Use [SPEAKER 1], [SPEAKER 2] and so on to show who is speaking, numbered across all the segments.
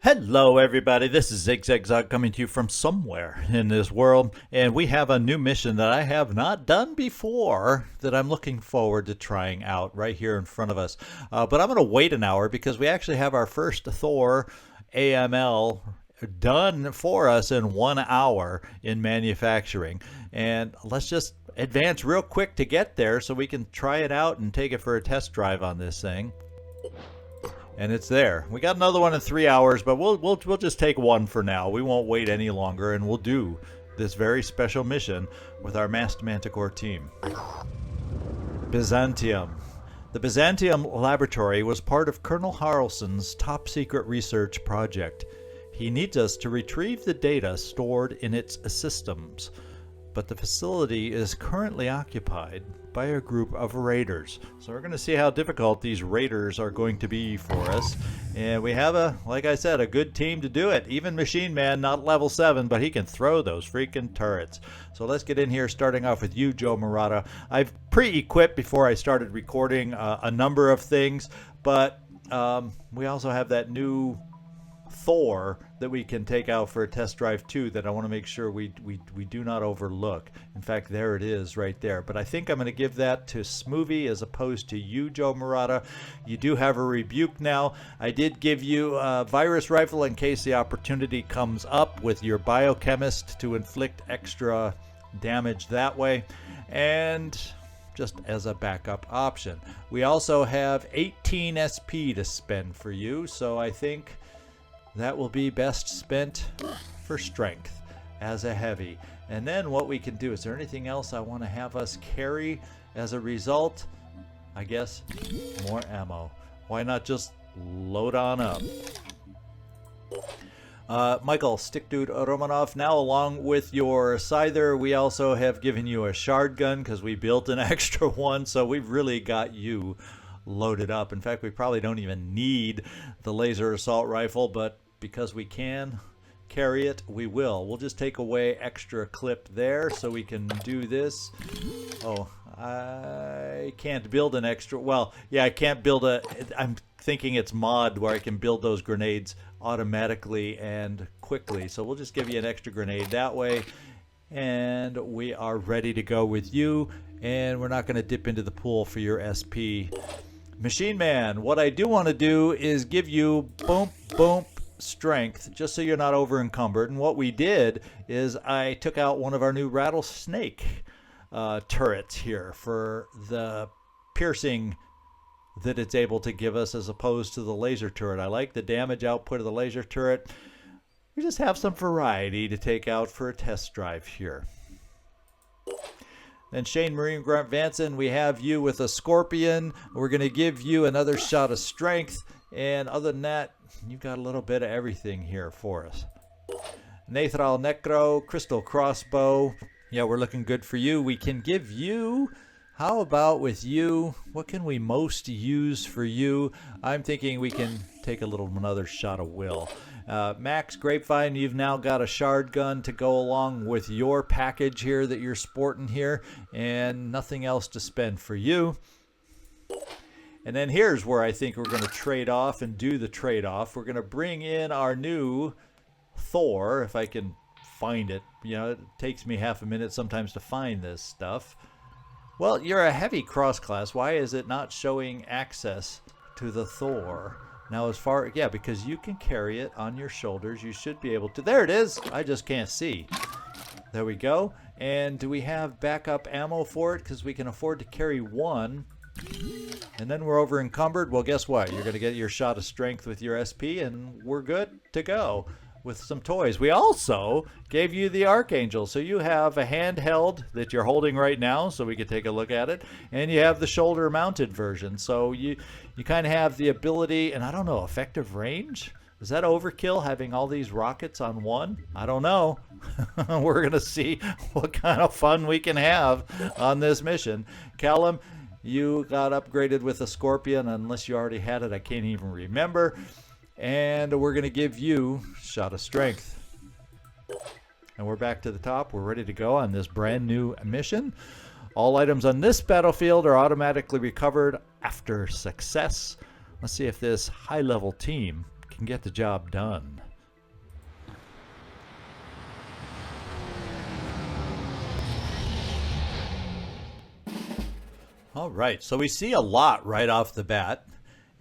[SPEAKER 1] Hello everybody, this is Zigzag coming to you from somewhere in this world, and we have a new mission that I have not done before that I'm looking forward to trying out right here in front of us. But I'm going to wait an hour because we actually have our first Thor AML done for us in 1 hour in manufacturing. And let's just advance real quick to get there so we can try it out and take it for a test drive on this thing. And it's there. We got another one in 3 hours, but we'll just take one for now. We won't wait any longer, and we'll do this very special mission with our masked Manticore team. Byzantium. The Byzantium laboratory was part of Colonel Harrelson's top secret research project. He needs us to retrieve the data stored in its systems, but the facility is currently occupied by a group of raiders. So we're going to see how difficult these raiders are going to be for us. And we have like I said, a good team to do it. Even Machine Man, not level 7, but he can throw those freaking turrets. So let's get in here, starting off with you, Joe Murata. I've pre-equipped before I started recording a number of things, but we also have that new Thor that we can take out for a test drive too, that I want to make sure we do not overlook. In fact, there it is right there. But I think I'm going to give that to Smoovie as opposed to you, Joe Murata. You do have a rebuke now. I did give you a virus rifle in case the opportunity comes up with your biochemist to inflict extra damage that way, and just as a backup option. We also have 18 SP to spend for you, so I think that will be best spent for strength as a heavy. And then what we can do, is there anything else I want to have us carry as a result? I guess more ammo. Why not just load on up? Michael Stickdude Romanov, now along with your Scyther, we also have given you a shard gun because we built an extra one, so we've really got you loaded up. In fact, we probably don't even need the laser assault rifle, but because we can carry it, we will. We'll just take away extra clip there so we can do this. Oh, I can't build an extra, well, yeah, I can't build I'm thinking it's mod where I can build those grenades automatically and quickly. So we'll just give you an extra grenade that way, and we are ready to go with you. And we're not going to dip into the pool for your SP. Machine Man, what I do want to do is give you boom, boom, strength, just so you're not over encumbered. And what we did is I took out one of our new rattlesnake turrets here for the piercing that it's able to give us as opposed to the laser turret. I like the damage output of the laser turret. We just have some variety to take out for a test drive here. Then Shane Marine Grant Vanson, we have you with a Scorpion. We're going to give you another shot of strength. And other than that, you've got a little bit of everything here for us. Nathral Necro, Crystal Crossbow. Yeah, we're looking good for you. We can give you, how about with you, what can we most use for you? I'm thinking we can take another shot of Will. Max Grapevine, you've now got a shard gun to go along with your package here that you're sporting here, and nothing else to spend for you. And then here's where I think we're going to trade off and do the trade-off. We're going to bring in our new Thor, if I can find it. You know, it takes me half a minute sometimes to find this stuff. Well, you're a heavy cross-class. Why is it not showing access to the Thor? Now, yeah, because you can carry it on your shoulders. You should be able to. There it is. I just can't see. There we go. And do we have backup ammo for it? Because we can afford to carry one. And then we're over encumbered. Well, guess what? You're going to get your shot of strength with your SP, and we're good to go with some toys. We also gave you the Archangel. So you have a handheld that you're holding right now, so we could take a look at it. And you have the shoulder-mounted version. So you kind of have the ability, and I don't know, effective range? Is that overkill, having all these rockets on one? I don't know. We're going to see what kind of fun we can have on this mission. Callum, you got upgraded with a Scorpion. Unless you already had it, I can't even remember. And we're going to give you shot of strength. And we're back to the top. We're ready to go on this brand new mission. All items on this battlefield are automatically recovered after success. Let's see if this high-level team can get the job done. All right, so we see a lot right off the bat.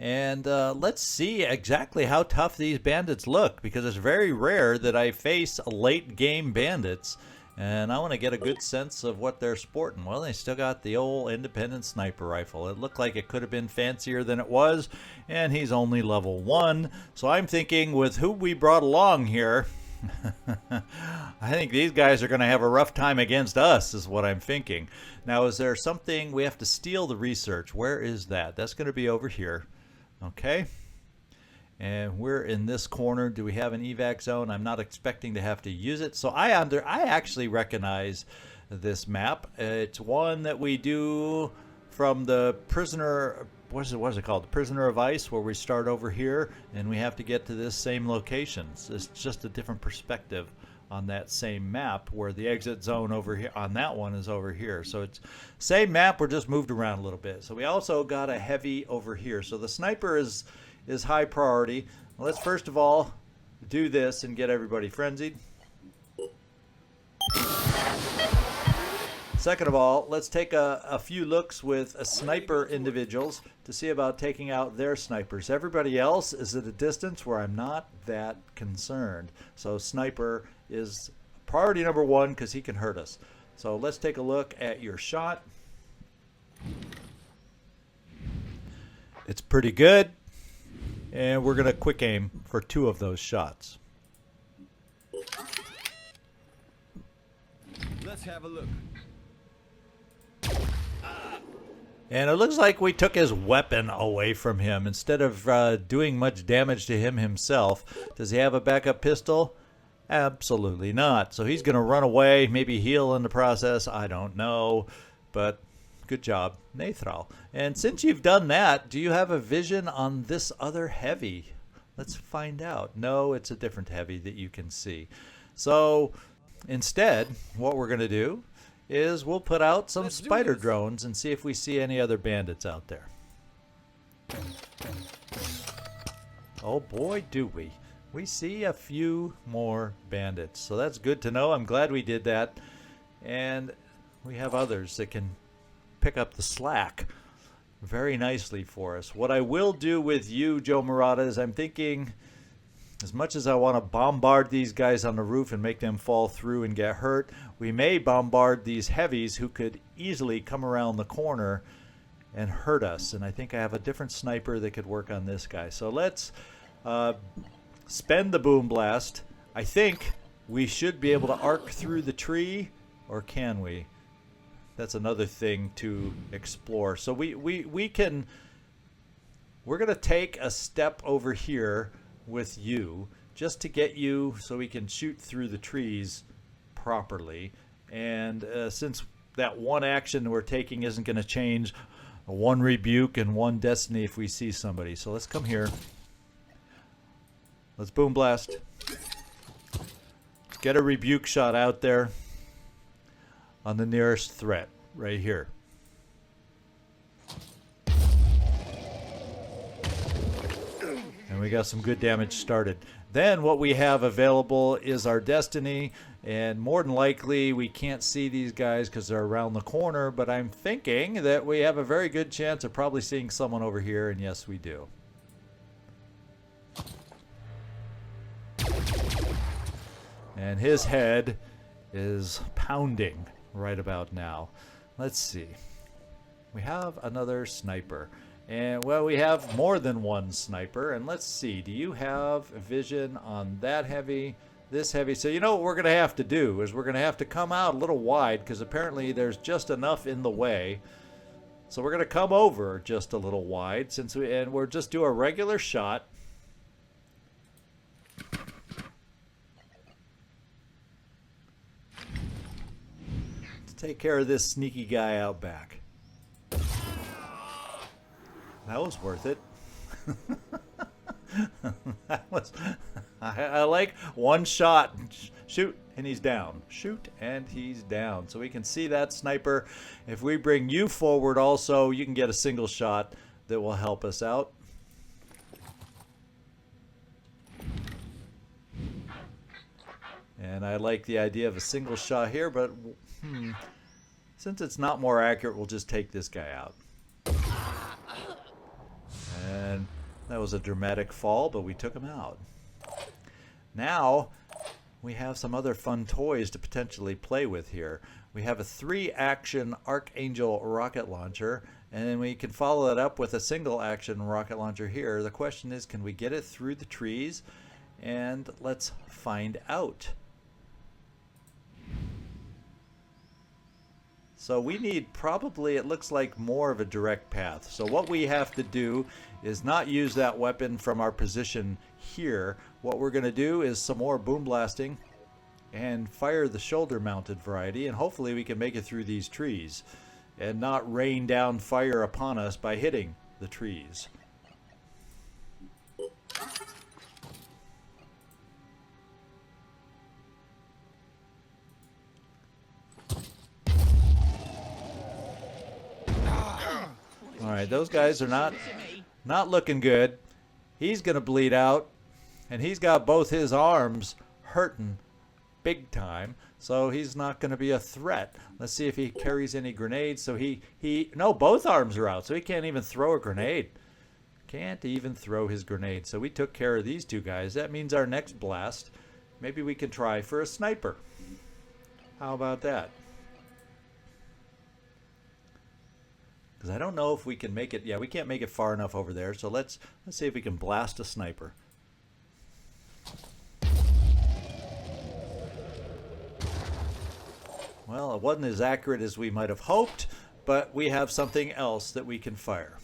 [SPEAKER 1] And let's see exactly how tough these bandits look, because it's very rare that I face late game bandits. And I want to get a good sense of what they're sporting. Well, they still got the old independent sniper rifle. It looked like it could have been fancier than it was. And he's only level 1. So I'm thinking with who we brought along here, I think these guys are going to have a rough time against us, is what I'm thinking. Now, is there something we have to steal the research? Where is that? That's going to be over here. Okay. And we're in this corner. Do we have an evac zone? I'm not expecting to have to use it. So I actually recognize this map. It's one that we do from the prisoner, what is it called? The Prisoner of Ice, where we start over here and we have to get to this same location. So it's just a different perspective on that same map, where the exit zone over here on that one is over here. So it's same map, we're just moved around a little bit. So we also got a heavy over here. So the sniper is high priority. Let's first of all do this and get everybody frenzied. Second of all, let's take a few looks with sniper individuals to see about taking out their snipers. Everybody else is at a distance where I'm not that concerned. So sniper is priority number 1 because he can hurt us. So let's take a look at your shot. It's pretty good. And we're going to quick aim for 2 of those shots.
[SPEAKER 2] Let's have a look.
[SPEAKER 1] And it looks like we took his weapon away from him instead of doing much damage to him himself. Does he have a backup pistol? Absolutely not. So he's going to run away, maybe heal in the process. I don't know. But good job, Nathral. And since you've done that, do you have a vision on this other heavy? Let's find out. No, it's a different heavy that you can see. So instead, what we're going to do is we'll put out some spider drones and see if we see any other bandits out there. Oh boy, do we. We see a few more bandits. So that's good to know. I'm glad we did that. And we have others that can pick up the slack very nicely for us. What I will do with you, Joe Murata, is I'm thinking, as much as I want to bombard these guys on the roof and make them fall through and get hurt, we may bombard these heavies who could easily come around the corner and hurt us. And I think I have a different sniper that could work on this guy. So let's spend the boom blast. I think we should be able to arc through the tree, or can we? That's another thing to explore. So we're going to take a step over here with you just to get you so we can shoot through the trees properly. And since that one action we're taking isn't going to change, one rebuke and one destiny if we see somebody. So let's come here. Let's boom blast. Let's get a rebuke shot out there on the nearest threat right here. And we got some good damage started. Then what we have available is our destiny, and more than likely we can't see these guys because they're around the corner, but I'm thinking that we have a very good chance of probably seeing someone over here, and yes, we do. And his head is pounding right about now. Let's see. We have another sniper. And, well, we have more than one sniper. And let's see. Do you have vision on that heavy, this heavy? So you know what we're going to have to do is we're going to have to come out a little wide because apparently there's just enough in the way. So we're going to come over just a little wide and we'll just do a regular shot. Take care of this sneaky guy out back. That was worth it. I like one shot. Shoot, and he's down. Shoot, and he's down. So we can see that sniper. If we bring you forward also, you can get a single shot that will help us out. And I like the idea of a single shot here, but since it's not more accurate, we'll just take this guy out. And that was a dramatic fall, but we took him out. Now, we have some other fun toys to potentially play with here. We have a 3-action Archangel rocket launcher, and then we can follow that up with a single-action rocket launcher here. The question is, can we get it through the trees? And let's find out. So we need probably, it looks like, more of a direct path. So what we have to do is not use that weapon from our position here. What we're going to do is some more boom blasting and fire the shoulder mounted variety, and hopefully we can make it through these trees and not rain down fire upon us by hitting the trees. All right, those guys are not looking good. He's going to bleed out, and he's got both his arms hurting big time, so he's not going to be a threat. Let's see if he carries any grenades. So no, both arms are out, so he can't even throw a grenade. Can't even throw his grenade. So we took care of these two guys. That means our next blast, maybe we can try for a sniper. How about that? Because I don't know if we can make it. Yeah, we can't make it far enough over there. So let's see if we can blast a sniper. Well, it wasn't as accurate as we might have hoped, but we have something else that we can fire.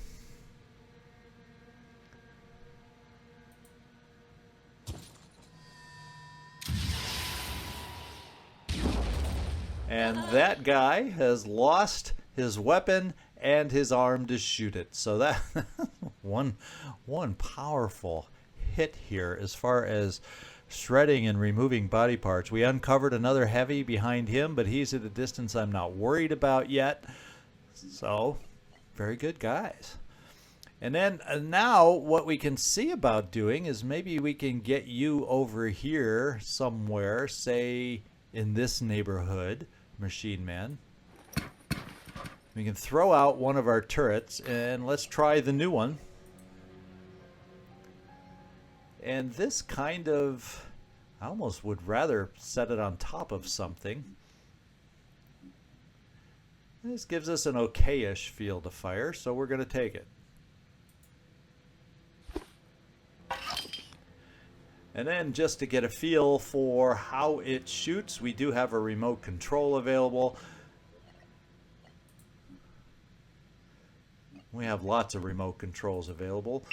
[SPEAKER 1] And that guy has lost his weapon and his arm to shoot it. So that one powerful hit here as far as shredding and removing body parts. We uncovered another heavy behind him, but he's at a distance I'm not worried about yet. So, very good guys. And then now what we can see about doing is maybe we can get you over here somewhere, say in this neighborhood, Machine Man. We can throw out one of our turrets, and let's try the new one. And this kind of, I almost would rather set it on top of something. This gives us an okay-ish field of fire, so we're going to take it. And then just to get a feel for how it shoots, we do have a remote control available. We have lots of remote controls available,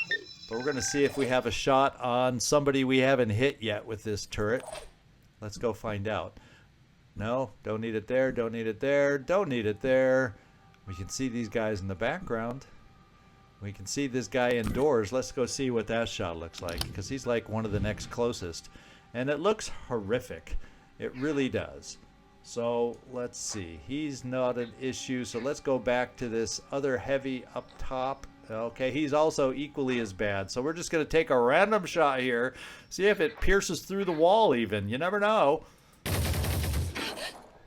[SPEAKER 1] but we're going to see if we have a shot on somebody we haven't hit yet with this turret. Let's go find out. No, don't need it there, don't need it there, don't need it there. We can see these guys in the background. We can see this guy indoors. Let's go see what that shot looks like, because he's like one of the next closest. And it looks horrific. It really does. So let's see. He's not an issue. So let's go back to this other heavy up top. Okay, he's also equally as bad. So we're just going to take a random shot here. See if it pierces through the wall even. You never know.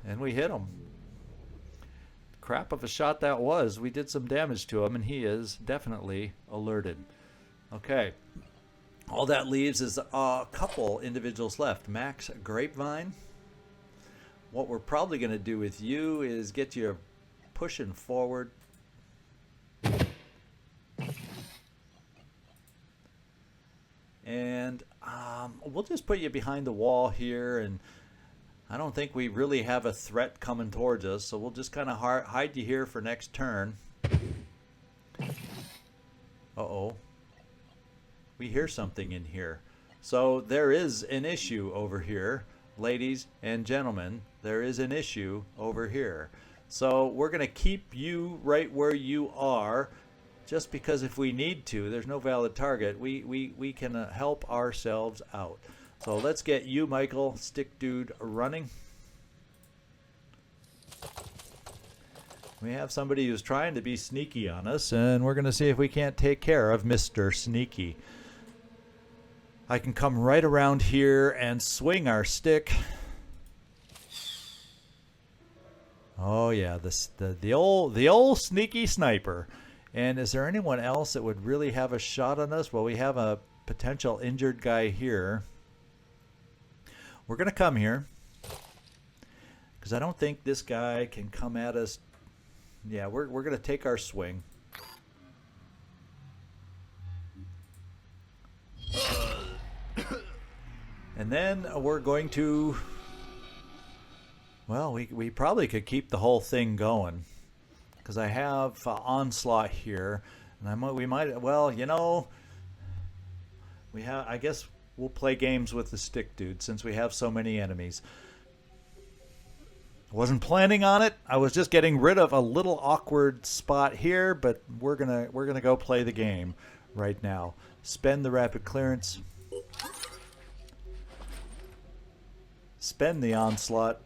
[SPEAKER 1] And we hit him. Crap of a shot that was. We did some damage to him, and he is definitely alerted. Okay. All that leaves is a couple individuals left. Max Grapevine. What we're probably going to do with you is get you pushing forward. And we'll just put you behind the wall here, and I don't think we really have a threat coming towards us, so we'll just kind of hide you here for next turn. Uh-oh. We hear something in here. So there is an issue over here. Ladies and gentlemen, there is an issue over here. So we're going to keep you right where you are, just because if we need to, there's no valid target, we can help ourselves out. So let's get you, Michael, Stick Dude, running. We have somebody who's trying to be sneaky on us, and we're going to see if we can't take care of Mr. Sneaky. I can come right around here and swing our stick. Oh yeah, the old sneaky sniper. And is there anyone else that would really have a shot on us? Well, we have a potential injured guy here. We're gonna come here because I don't think this guy can come at us. Yeah, we're gonna take our swing. And then we're going to, well, we probably could keep the whole thing going because I have onslaught here, and we might, well, you know, I guess we'll play games with the stick dude since we have so many enemies. I wasn't planning on it. I was just getting rid of a little awkward spot here, but we're gonna go play the game right now. Spend the rapid clearance. Spend the onslaught.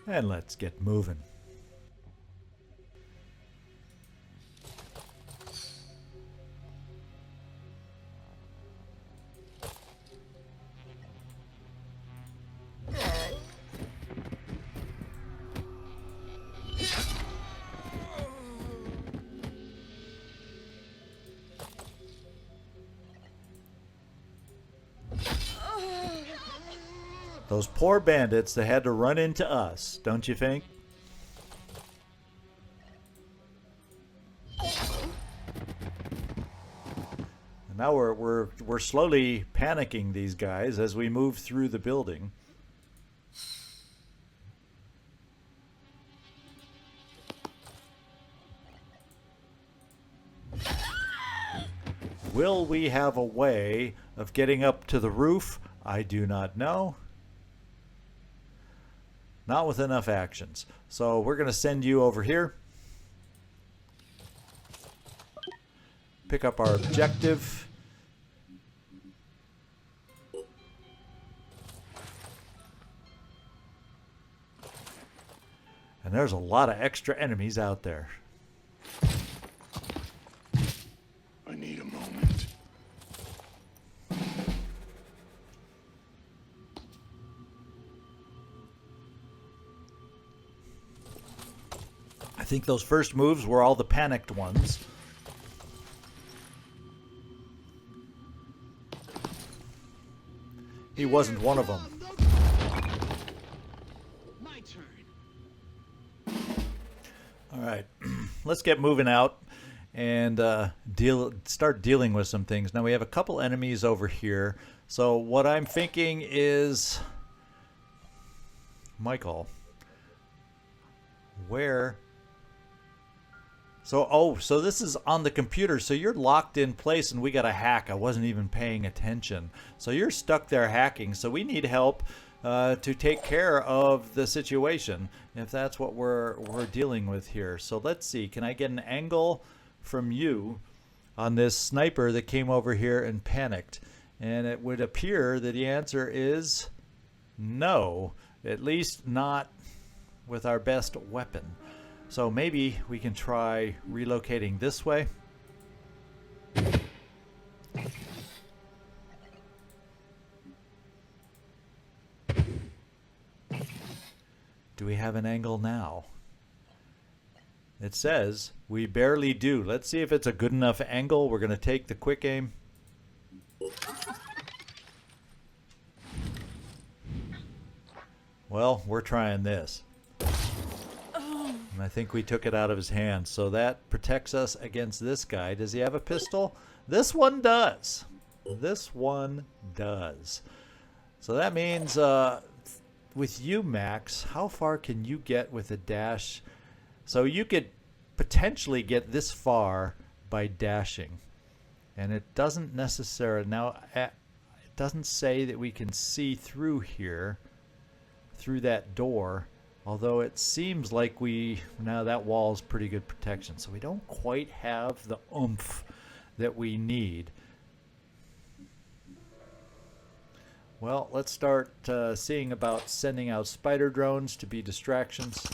[SPEAKER 1] And let's get moving. Those poor bandits that had to run into us, don't you think? And now we're slowly panicking these guys as we move through the building. Will we have a way of getting up to the roof? I do not know. Not with enough actions. So we're going to send you over here. Pick up our objective. And there's a lot of extra enemies out there.
[SPEAKER 2] I need a moment.
[SPEAKER 1] I think those first moves were all the panicked ones. He wasn't one of them.
[SPEAKER 3] My turn.
[SPEAKER 1] All right, let's get moving out and start dealing with some things. Now we have a couple enemies over here. So what I'm thinking is, Michael, where? So this is on the computer. So you're locked in place, and we got a hack. I wasn't even paying attention. So you're stuck there hacking. So we need help to take care of the situation, if that's what we're dealing with here. So let's see. Can I get an angle from you on this sniper that came over here and panicked? And it would appear that the answer is no, at least not with our best weapon. So maybe we can try relocating this way. Do we have an angle now? It says we barely do. Let's see if it's a good enough angle. We're going to take the quick aim. Well, we're trying this. And I think we took it out of his hand. So that protects us against this guy. Does he have a pistol? This one does. This one does. So that means with you, Max, how far can you get with a dash? So you could potentially get this far by dashing. And it doesn't necessarily, now it doesn't say that we can see through here, through that door. Although it seems like now that wall is pretty good protection. So we don't quite have the oomph that we need. Well, let's start seeing about sending out spider drones to be distractions.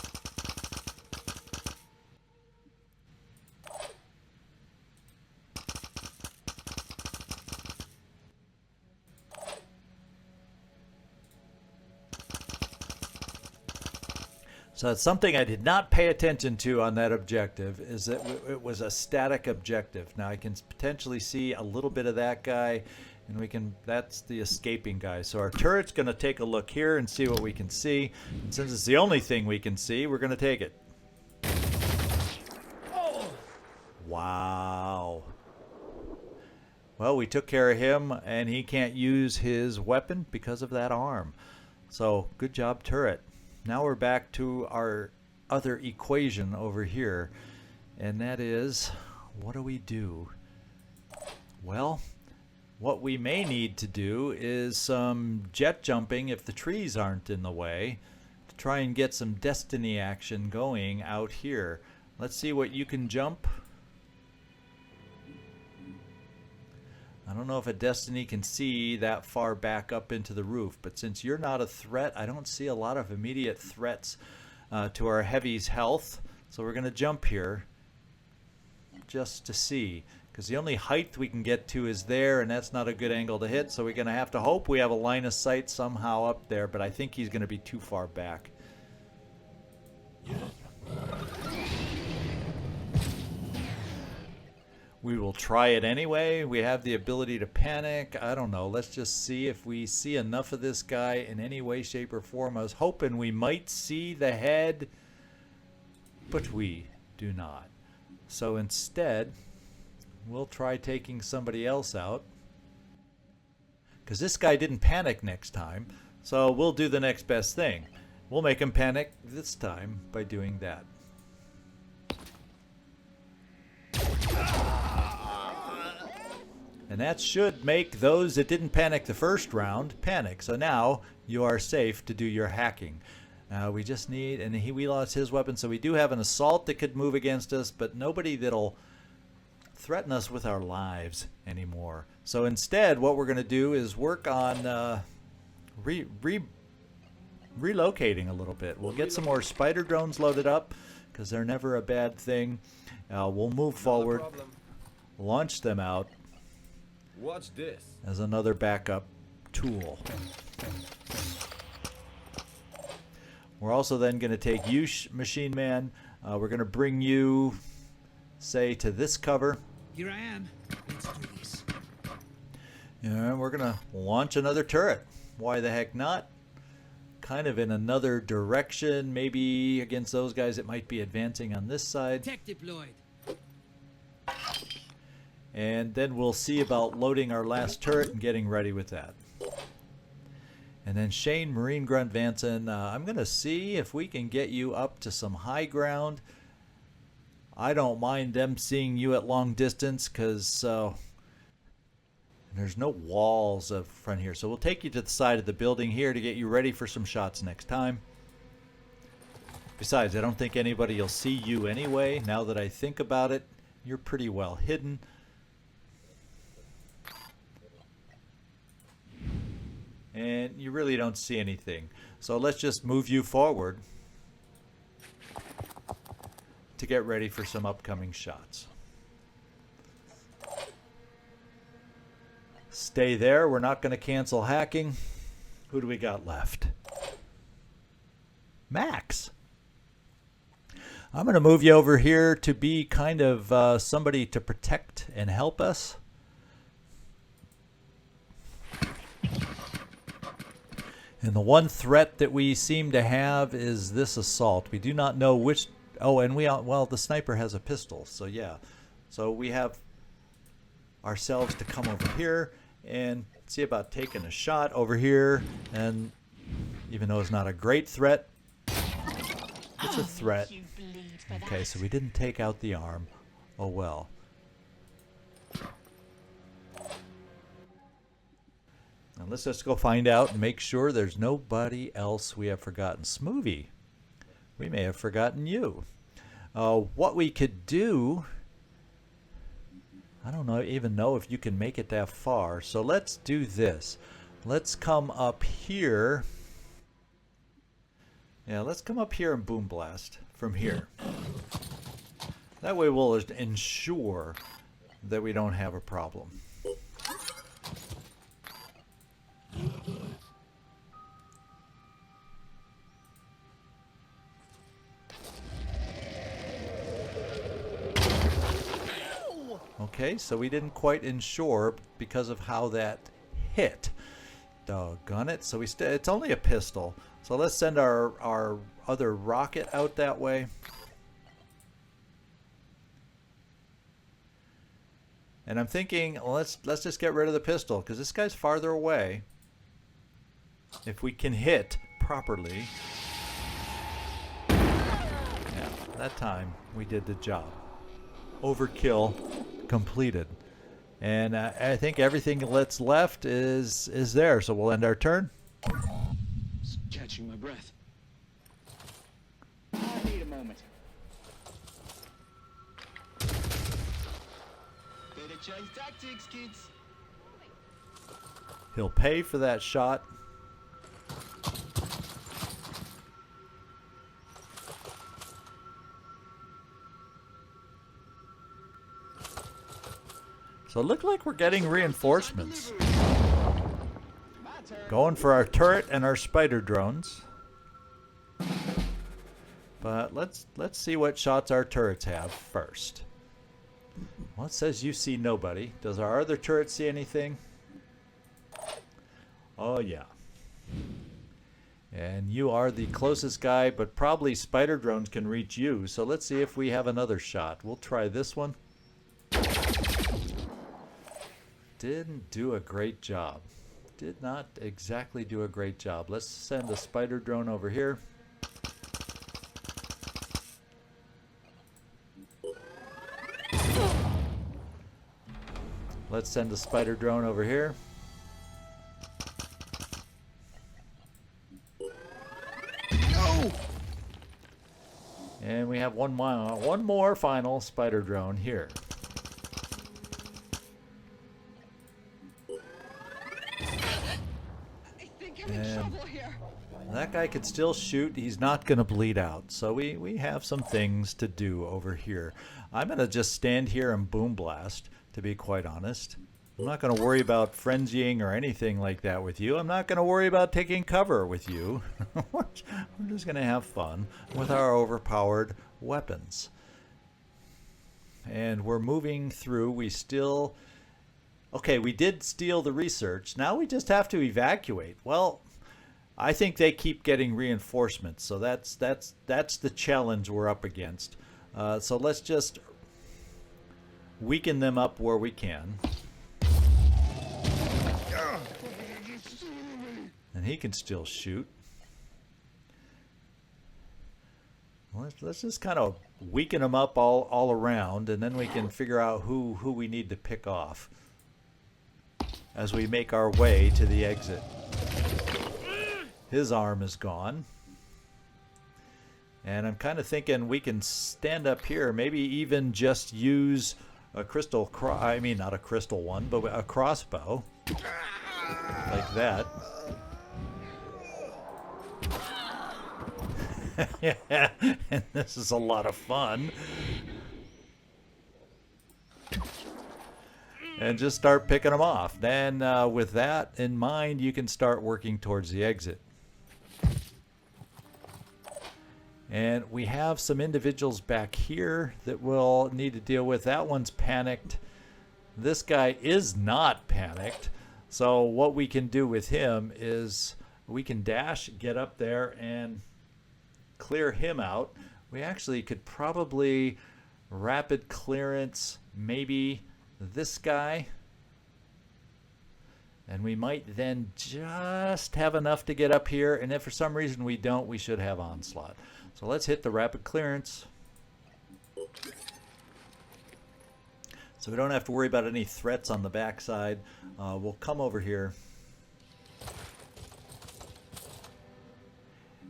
[SPEAKER 1] So that's something I did not pay attention to on that objective, is that it was a static objective. Now I can potentially see a little bit of that guy, and we can, that's the escaping guy. So our turret's going to take a look here and see what we can see. And since it's the only thing we can see, we're going to take it. Wow. Well, we took care of him, and he can't use his weapon because of that arm. So good job, turret. Now we're back to our other equation over here, and that is, what do we do? Well, what we may need to do is some jet jumping if the trees aren't in the way, to try and get some destiny action going out here. Let's see what you can jump. I don't know if a Destiny can see that far back up into the roof, but since you're not a threat, I don't see a lot of immediate threats to our heavy's health. So we're going to jump here just to see, because the only height we can get to is there, and that's not a good angle to hit. So we're going to have to hope we have a line of sight somehow up there, but I think he's going to be too far back. We will try it anyway. We have the ability to panic. I don't know. Let's just see if we see enough of this guy in any way, shape, or form. I was hoping we might see the head, but we do not. So instead, we'll try taking somebody else out, because this guy didn't panic next time. So we'll do the next best thing. We'll make him panic this time by doing that. And that should make those that didn't panic the first round panic. So now you are safe to do your hacking. We just need, and we lost his weapon, so we do have an assault that could move against us, but nobody that'll threaten us with our lives anymore. So instead, what we're going to do is work on relocating a little bit. We'll get some more spider drones loaded up, because they're never a bad thing. We'll move forward, launch them out.
[SPEAKER 3] Watch this
[SPEAKER 1] As another backup tool. We're also then going to take you, Machine Man. We're going to bring you, say, to this cover.
[SPEAKER 4] Here I am. Let's do this.
[SPEAKER 1] And we're going to launch another turret. Why the heck not? Kind of in another direction. Maybe against those guys it might be advancing on this side.
[SPEAKER 4] Tech deployed.
[SPEAKER 1] And then we'll see about loading our last turret and getting ready with that. And then Shane, Marine Grunt Vanson, I'm going to see if we can get you up to some high ground. I don't mind them seeing you at long distance, because there's no walls up front here. So we'll take you to the side of the building here to get you ready for some shots next time. Besides, I don't think anybody will see you anyway. Now that I think about it, you're pretty well hidden. And you really don't see anything. So let's just move you forward to get ready for some upcoming shots. Stay there. We're not going to cancel hacking. Who do we got left? Max. I'm going to move you over here to be kind of somebody to protect and help us. And the one threat that we seem to have is this assault. We do not know which... Oh, and well, the sniper has a pistol, so yeah. So we have ourselves to come over here and see about taking a shot over here. And even though it's not a great threat, it's a threat. Okay, so we didn't take out the arm. Oh well. Now let's just go find out and make sure there's nobody else we have forgotten. Smoothie, we may have forgotten you. What we could do, I don't even know if you can make it that far. So let's do this. Let's come up here. Yeah, let's come up here and boom blast from here. That way we'll ensure that we don't have a problem. Okay, so we didn't quite ensure because of how that hit. Doggone it. So it's only a pistol. So let's send our other rocket out that way. And I'm thinking, let's just get rid of the pistol because this guy's farther away. If we can hit properly. Yeah, that time we did the job. Overkill completed. And I think everything that's left is there. So we'll end our turn.
[SPEAKER 4] Just catching my breath.
[SPEAKER 5] I need a moment. Better change tactics, kids.
[SPEAKER 1] He'll pay for that shot. So it looked like we're getting reinforcements. Going for our turret and our spider drones. But let's see what shots our turrets have first. Well, it says you see nobody. Does our other turret see anything? Oh yeah. And you are the closest guy, but probably spider drones can reach you. So let's see if we have another shot. We'll try this one. Didn't do a great job. Did not exactly do a great job. Let's send a spider drone over here. Let's send a spider drone over here.
[SPEAKER 4] No!
[SPEAKER 1] And we have one more final spider drone here. And that guy could still shoot. He's not going to bleed out. So we have some things to do over here. I'm going to just stand here and boom blast, to be quite honest. I'm not going to worry about frenzying or anything like that with you. I'm not going to worry about taking cover with you. We're just going to have fun with our overpowered weapons. And we're moving through. We still... Okay, we did steal the research. Now we just have to evacuate. Well, I think they keep getting reinforcements, so that's the challenge we're up against. So let's just weaken them up where we can. And he can still shoot. Let's just kind of weaken them up all around, and then we can figure out who we need to pick off as we make our way to the exit. His arm is gone. And I'm kind of thinking we can stand up here, maybe even just use a crystal, I mean not a crystal one, but a crossbow. Like that. Yeah, and this is a lot of fun. And just start picking them off. Then with that in mind, you can start working towards the exit. And we have some individuals back here that we'll need to deal with. That one's panicked. This guy is not panicked. So what we can do with him is we can dash, get up there, and clear him out. We actually could probably rapid clearance maybe this guy, and we might then just have enough to get up here, and if for some reason we don't, we should have onslaught. So let's hit the rapid clearance so we don't have to worry about any threats on the backside. We'll come over here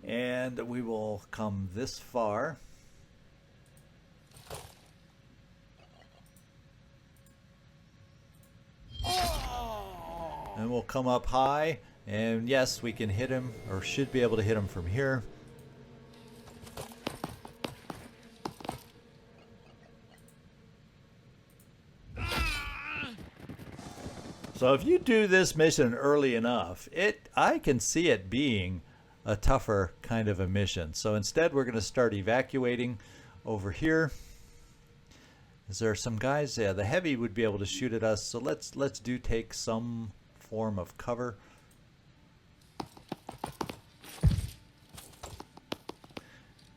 [SPEAKER 1] and we will come this far. And we'll come up high, and yes, we can hit him, or should be able to hit him from here. So if you do this mission early enough, I can see it being a tougher kind of a mission. So instead we're going to start evacuating over here. Is there some guys? Yeah, the heavy would be able to shoot at us, so let's take some form of cover.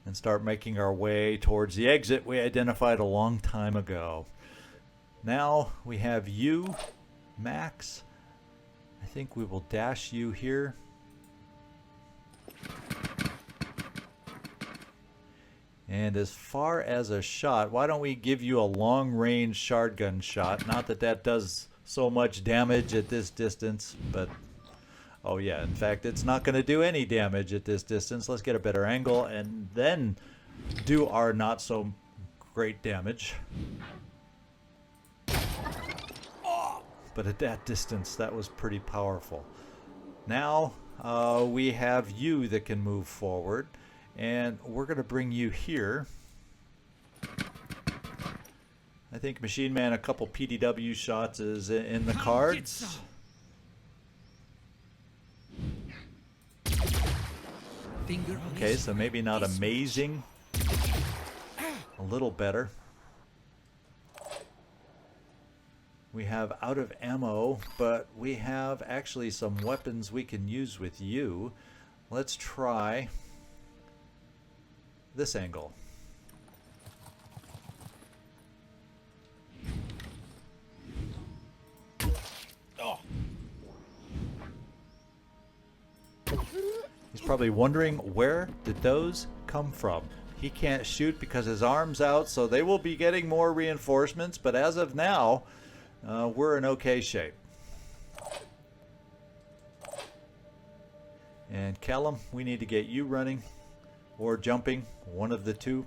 [SPEAKER 1] And start making our way towards the exit we identified a long time ago. Now we have you, Max. I think we will dash you here. And as far as a shot, why don't we give you a long-range shotgun shot? Not that that does so much damage at this distance, but... Oh yeah, in fact, it's not going to do any damage at this distance. Let's get a better angle and then do our not-so-great damage. But at that distance, that was pretty powerful. Now, we have you that can move forward. And we're going to bring you here. I think Machine Man, a couple PDW shots is in the cards. Okay, so maybe not amazing. A little better. We have out of ammo, but we have actually some weapons we can use with you. Let's try this angle. Oh. He's probably wondering, where did those come from? He can't shoot because his arm's out, so they will be getting more reinforcements, but as of now, we're in okay shape. And Callum, we need to get you running or jumping, one of the two.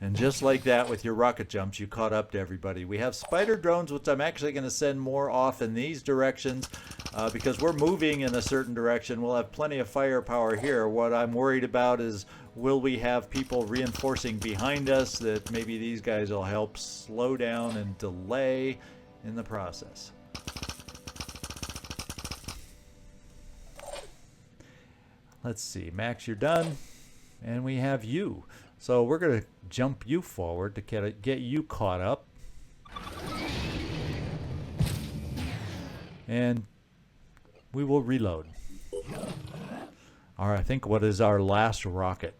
[SPEAKER 1] And just like that, with your rocket jumps, you caught up to everybody. We have spider drones, which I'm actually going to send more off in these directions because we're moving in a certain direction. We'll have plenty of firepower here. What I'm worried about is, will we have people reinforcing behind us that maybe these guys will help slow down and delay in the process. Let's see, Max, you're done. And we have you. So we're going to jump you forward to get you caught up. And we will reload. I think what is our last rocket.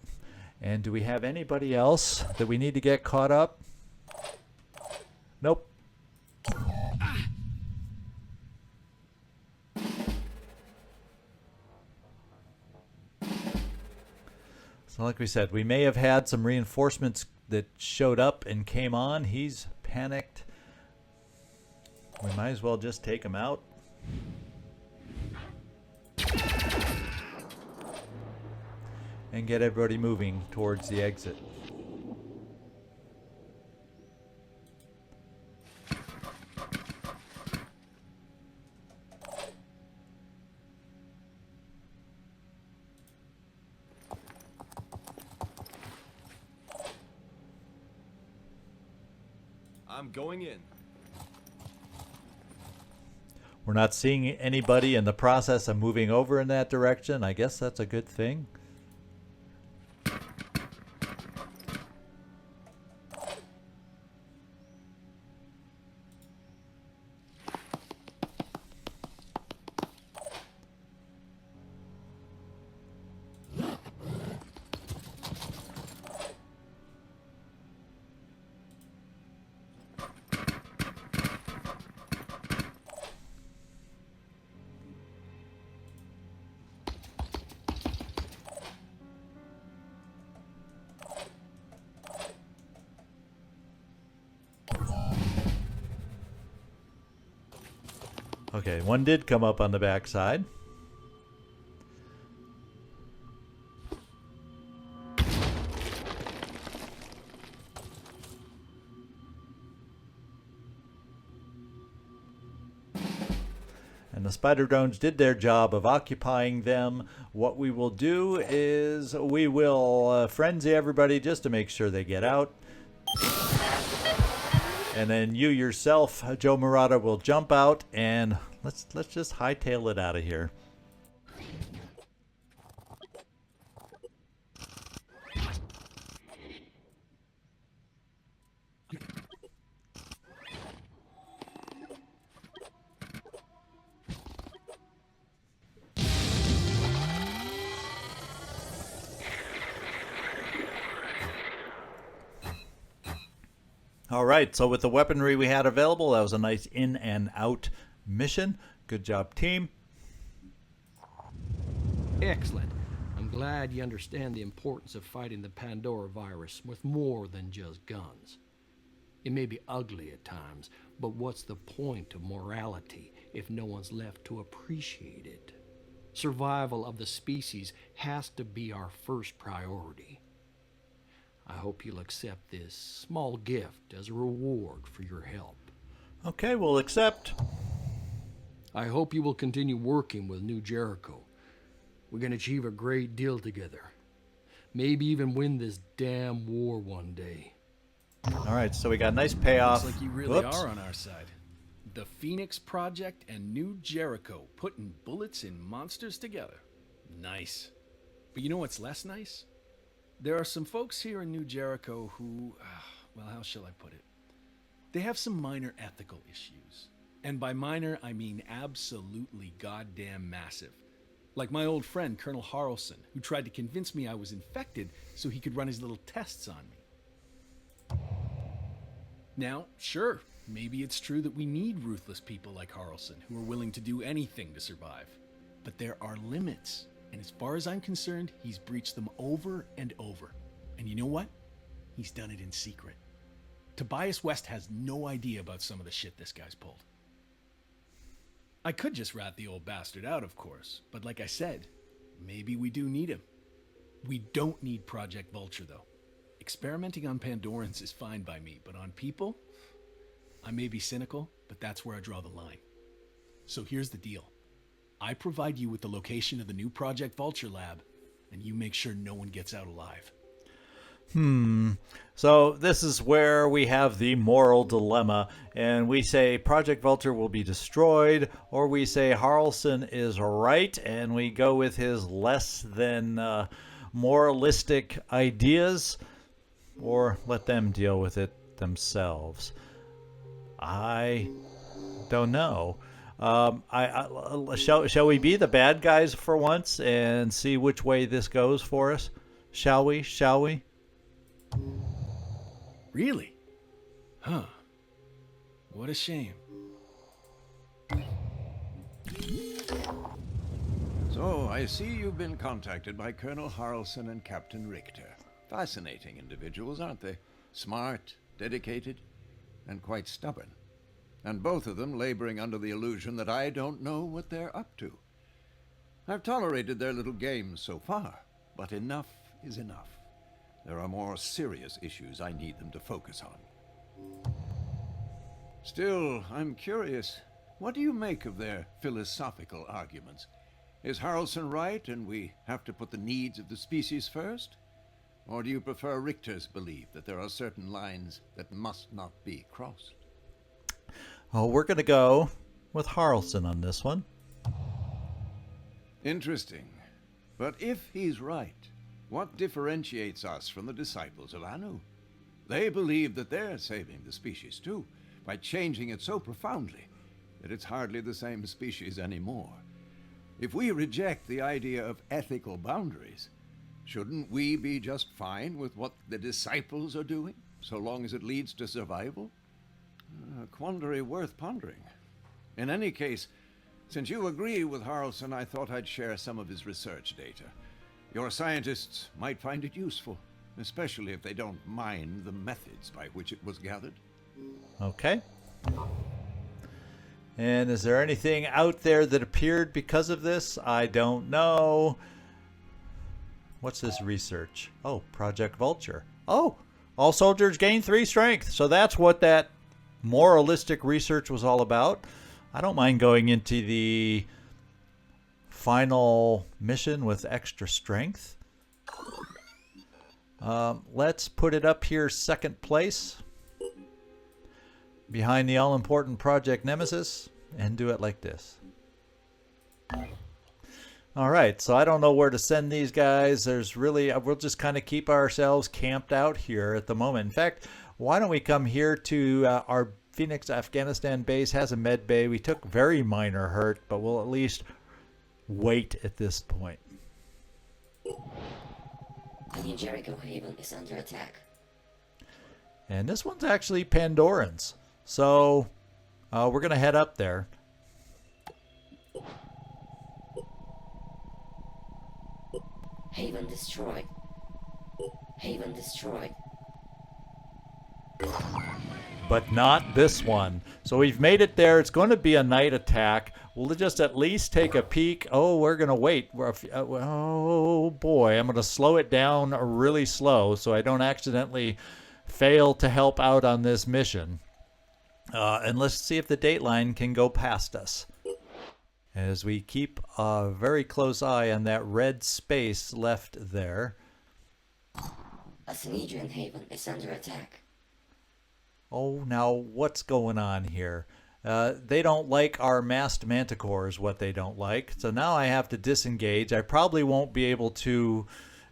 [SPEAKER 1] And do we have anybody else that we need to get caught up? Nope. So like we said, we may have had some reinforcements that showed up and came on. He's panicked. We might as well just take him out. And get everybody moving towards the exit.
[SPEAKER 3] I'm going in.
[SPEAKER 1] We're not seeing anybody in the process of moving over in that direction. I guess that's a good thing. Okay, one did come up on the backside. And the spider drones did their job of occupying them. What we will do is we will frenzy everybody just to make sure they get out. And then you yourself, Joe Murata, will jump out and let's just hightail it out of here. All right, so with the weaponry we had available, that was a nice in and out mission. Good job, team.
[SPEAKER 6] Excellent. I'm glad you understand the importance of fighting the Pandora virus with more than just guns. It may be ugly at times, but what's the point of morality if no one's left to appreciate it? Survival of the species has to be our first priority. I hope you'll accept this small gift as a reward for your help.
[SPEAKER 1] Okay, we'll accept.
[SPEAKER 6] I hope you will continue working with New Jericho. We can achieve a great deal together. Maybe even win this damn war one day.
[SPEAKER 1] All right, so we got a nice payoff.
[SPEAKER 7] Looks like you really are on our side. The Phoenix Project and New Jericho, putting bullets and monsters together. Nice. But you know what's less nice? There are some folks here in New Jericho who, well, how shall I put it? They have some minor ethical issues. And by minor, I mean absolutely goddamn massive. Like my old friend, Colonel Harrelson, who tried to convince me I was infected so he could run his little tests on me. Now, sure, maybe it's true that we need ruthless people like Harrelson who are willing to do anything to survive. But there are limits. And as far as I'm concerned, he's breached them over and over. And you know what? He's done it in secret. Tobias West has no idea about some of the shit this guy's pulled. I could just rat the old bastard out, of course. But like I said, maybe we do need him. We don't need Project Vulture, though. Experimenting on Pandorans is fine by me, but on people? I may be cynical, but that's where I draw the line. So here's the deal. I provide you with the location of the new Project Vulture lab, and you make sure no one gets out alive.
[SPEAKER 1] So this is where we have the moral dilemma, and we say Project Vulture will be destroyed, or we say Harrelson is right, and we go with his less than moralistic ideas, or let them deal with it themselves. I don't know. Shall we be the bad guys for once and see which way this goes for us? Shall we? Shall we?
[SPEAKER 7] Really? Huh. What a shame.
[SPEAKER 8] So, I see you've been contacted by Colonel Harrelson and Captain Richter. Fascinating individuals, aren't they? Smart, dedicated, and quite stubborn. And both of them laboring under the illusion that I don't know what they're up to. I've tolerated their little games so far, but enough is enough. There are more serious issues I need them to focus on. Still, I'm curious, what do you make of their philosophical arguments? Is Harrelson right and we have to put the needs of the species first? Or do you prefer Richter's belief that there are certain lines that must not be crossed?
[SPEAKER 1] Oh, we're going to go with Harrelson on this one.
[SPEAKER 8] Interesting. But if he's right, what differentiates us from the disciples of Anu? They believe that they're saving the species too, by changing it so profoundly that it's hardly the same species anymore. If we reject the idea of ethical boundaries, shouldn't we be just fine with what the disciples are doing, so long as it leads to survival? A quandary worth pondering. In any case, since you agree with Harrelson, I thought I'd share some of his research data. Your scientists might find it useful, especially if they don't mind the methods by which it was gathered.
[SPEAKER 1] Okay. And is there anything out there that appeared because of this? I don't know. What's this research? Oh, Project Vulture. Oh, all soldiers gain 3 strength. So that's what that moralistic research was all about. I don't mind going into the final mission with extra strength. Let's put it up here second place behind the all-important Project Nemesis and do it like this. Alright, so I don't know where to send these guys. There's really, we'll just kind of keep ourselves camped out here at the moment. In fact, why don't we come here to our Phoenix, Afghanistan base. Has a med bay. We took very minor hurt, but we'll at least wait at this point.
[SPEAKER 9] The new Jericho Haven is under attack.
[SPEAKER 1] And this one's actually Pandorans. So we're going to head up there.
[SPEAKER 9] Haven destroyed. Haven destroyed.
[SPEAKER 1] But not this one. So we've made it there. It's going to be a night attack. We'll just at least take a peek. Oh, we're going to wait. Oh, boy. I'm going to slow it down really slow so I don't accidentally fail to help out on this mission. And let's see if the dateline can go past us. As we keep a very close eye on that red space left there.
[SPEAKER 9] A Synedrian Haven is under attack.
[SPEAKER 1] Oh, now what's going on here? They don't like our masked manticores, what they don't like. So now I have to disengage. I probably won't be able to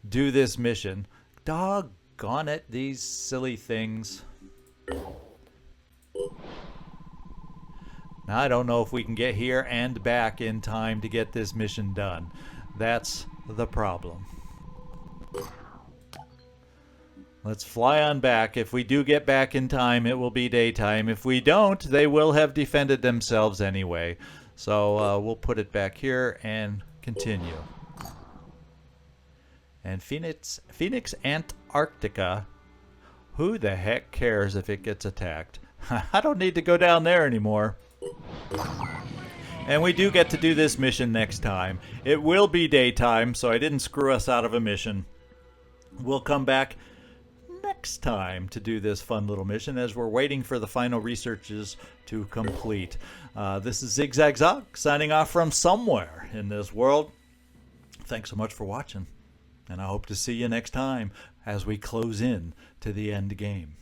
[SPEAKER 1] do this mission. Doggone it, these silly things. Now I don't know if we can get here and back in time to get this mission done. That's the problem. Let's fly on back. If we do get back in time, it will be daytime. If we don't, they will have defended themselves anyway. So we'll put it back here and continue. And Phoenix Antarctica, who the heck cares if it gets attacked? I don't need to go down there anymore. And we do get to do this mission next time. It will be daytime, so I didn't screw us out of a mission. We'll come back next time to do this fun little mission as we're waiting for the final researches to complete. This is Zigzag Zog signing off from somewhere in this world. Thanks so much for watching, and I hope to see you next time as we close in to the end game.